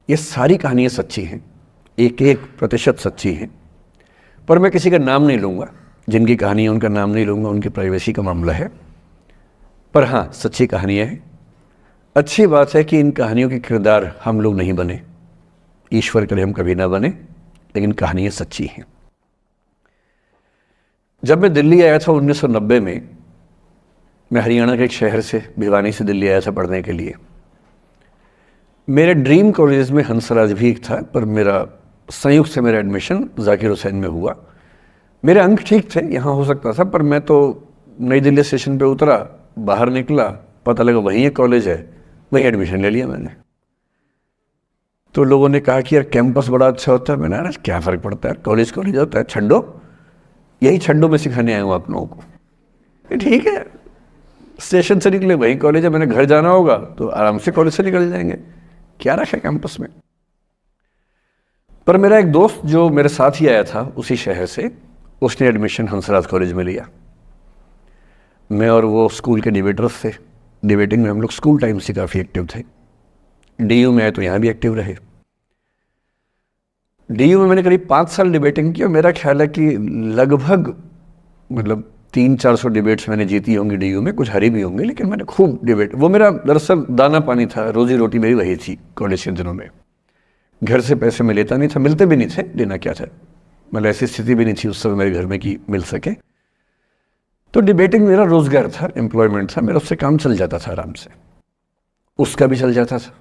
ये सारी कहानियाँ सच्ची हैं, एक एक प्रतिशत सच्ची हैं, पर मैं किसी का नाम नहीं लूँगा। जिनकी कहानी है उनका नाम नहीं लूँगा, उनकी प्राइवेसी का मामला है। पर हाँ, सच्ची कहानियाँ हैं। अच्छी बात है कि इन कहानियों के किरदार हम लोग नहीं बने, ईश्वर करे हम कभी ना बने, लेकिन कहानियाँ सच्ची हैं। जब मैं दिल्ली आया था 1990 में, मैं हरियाणा के एक शहर से, भिवानी से दिल्ली आया था पढ़ने के लिए। मेरे ड्रीम कॉलेज में हंसराज भी एक था, पर मेरा संयुक्त से मेरा एडमिशन जाकिर हुसैन में हुआ। मेरे अंक ठीक थे, यहाँ हो सकता था, पर मैं तो नई दिल्ली स्टेशन पे उतरा, बाहर निकला, पता लगा वहीं एक कॉलेज है, वहीं एडमिशन ले लिया मैंने। तो लोगों ने कहा कि यार कैंपस बड़ा अच्छा होता है। मैंने कहा क्या फ़र्क पड़ता है, कॉलेज कॉलेज होता है, छड्डो, यही छड्डो में सिखाने आया हूँ आप लोगों को। ठीक है, स्टेशन से निकले वहीं कॉलेज है, मैंने घर जाना होगा तो आराम से कॉलेज से निकल जाएंगे, क्या रखा है कैंपस में। पर मेरा एक दोस्त जो मेरे साथ ही आया था उसी शहर से, उसने एडमिशन हंसराज कॉलेज में लिया। मैं और वो स्कूल के डिबेटर्स थे, डिबेटिंग में हम लोग स्कूल टाइम से काफ़ी एक्टिव थे। डीयू में आए तो यहाँ भी एक्टिव रहे। डीयू में मैंने करीब 5 साल डिबेटिंग की और मेरा ख्याल है कि लगभग 300-400 डिबेट्स मैंने जीती होंगी डीयू में, कुछ हारी भी होंगे, लेकिन मैंने खूब डिबेट, वो मेरा दरअसल दाना पानी था, रोजी रोटी मेरी वही थी कॉलेज के दिनों में। घर से पैसे मैं लेता नहीं था, मिलते भी नहीं थे, लेना क्या था, मतलब ऐसी स्थिति भी नहीं थी उस समय मेरे घर में कि मिल सके। तो डिबेटिंग मेरा रोजगार था, एम्प्लॉयमेंट था, मेरा उससे काम चल जाता था आराम से। उसका भी चल जाता था,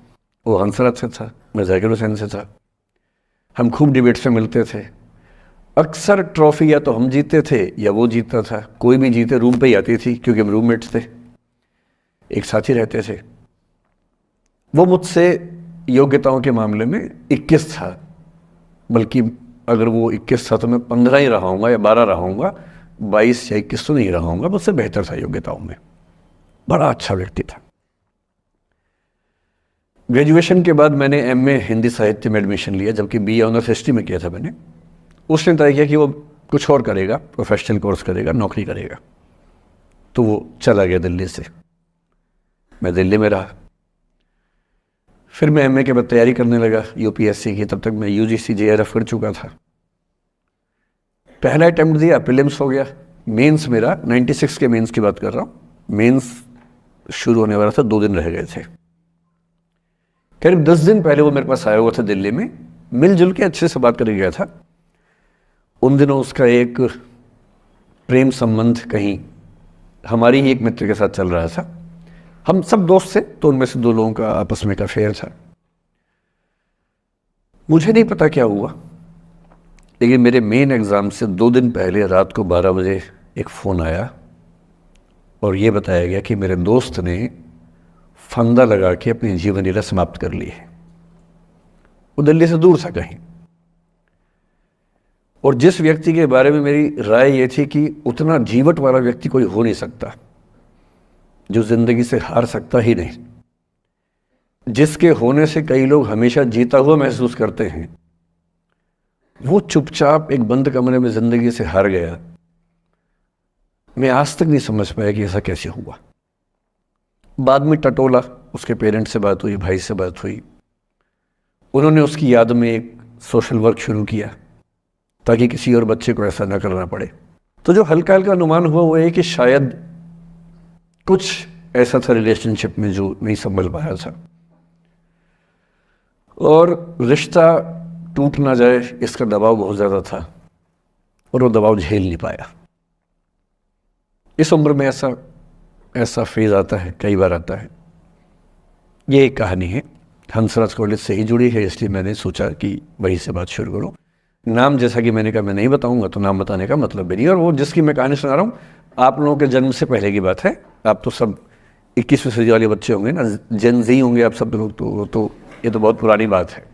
वो हंसराज से था, मैं जाकिर हुसैन से था। हम खूब डिबेट्स में मिलते थे। अक्सर ट्रॉफी या तो हम जीतते थे या वो जीतता था, कोई भी जीते रूम पे ही आती थी क्योंकि हम रूममेट्स थे, एक साथ ही रहते थे। वो मुझसे योग्यताओं के मामले में 21 था, बल्कि अगर वो 21 था तो मैं 15 ही रहा हूँगा या 12 रहा हूँगा, 22 या 21 तो नहीं रहा हूँगा, मुझसे बेहतर था योग्यताओं में, बड़ा अच्छा व्यक्ति था। ग्रेजुएशन के बाद मैंने एमए हिंदी साहित्य में एडमिशन लिया, जबकि बीए ऑनर्स हिस्ट्री में किया था मैंने। उसने तय किया कि वो कुछ और करेगा, प्रोफेशनल कोर्स करेगा, नौकरी करेगा, तो वो चला गया दिल्ली से। मैं दिल्ली में रहा। फिर मैं एमए के बाद तैयारी करने लगा यूपीएससी की। तब तक मैं यूजीसी जेआरएफ कर चुका था। पहला अटेम्प्ट दिया, प्रीलिम्स हो गया। मेंस मेरा 96 के मेंस की बात कर रहा हूँ, मेंस शुरू होने वाला था, 2 दिन रह गए थे। करीब 10 दिन पहले वो मेरे पास आया हुआ था दिल्ली में, मिलजुल के अच्छे से बात कर गया था। उन दिनों उसका एक प्रेम संबंध कहीं हमारी ही एक मित्र के साथ चल रहा था। हम सब दोस्त थे, तो उनमें से 2 लोगों का आपस में का अफेयर था। मुझे नहीं पता क्या हुआ, लेकिन मेरे मेन एग्ज़ाम से 2 दिन पहले रात को 12 बजे एक फ़ोन आया और ये बताया गया कि मेरे दोस्त ने फंदा लगा के अपनी जीवन लीला समाप्त कर ली है। वो दिल्ली से दूर था कहीं, और जिस व्यक्ति के बारे में मेरी राय ये थी कि उतना जीवट वाला व्यक्ति कोई हो नहीं सकता, जो ज़िंदगी से हार सकता ही नहीं, जिसके होने से कई लोग हमेशा जीता हुआ महसूस करते हैं, वो चुपचाप एक बंद कमरे में ज़िंदगी से हार गया। मैं आज तक नहीं समझ पाया कि ऐसा कैसे हुआ। बाद में टटोला, उसके पेरेंट्स से बात हुई, भाई से बात हुई, उन्होंने उसकी याद में एक सोशल वर्क शुरू किया ताकि किसी और बच्चे को ऐसा ना करना पड़े। तो जो हल्का हल्का अनुमान हुआ वो है कि शायद कुछ ऐसा था रिलेशनशिप में जो नहीं संभल पाया था, और रिश्ता टूट ना जाए इसका दबाव बहुत ज़्यादा था, और वो दबाव झेल नहीं पाया। इस उम्र में ऐसा फेज़ आता है, कई बार आता है। ये एक कहानी है, हंसराज कॉलेज से ही जुड़ी है, इसलिए मैंने सोचा कि वहीं से बात शुरू करूँ। नाम जैसा कि मैंने कहा मैं नहीं बताऊंगा, तो नाम बताने का मतलब भी नहीं। और वो जिसकी मैं कहानी सुना रहा हूँ, आप लोगों के जन्म से पहले की बात है। आप तो सब 21वीं सदी वाले बच्चे होंगे ना, जेन ज़ी होंगे आप सब लोग, तो ये तो बहुत पुरानी बात है।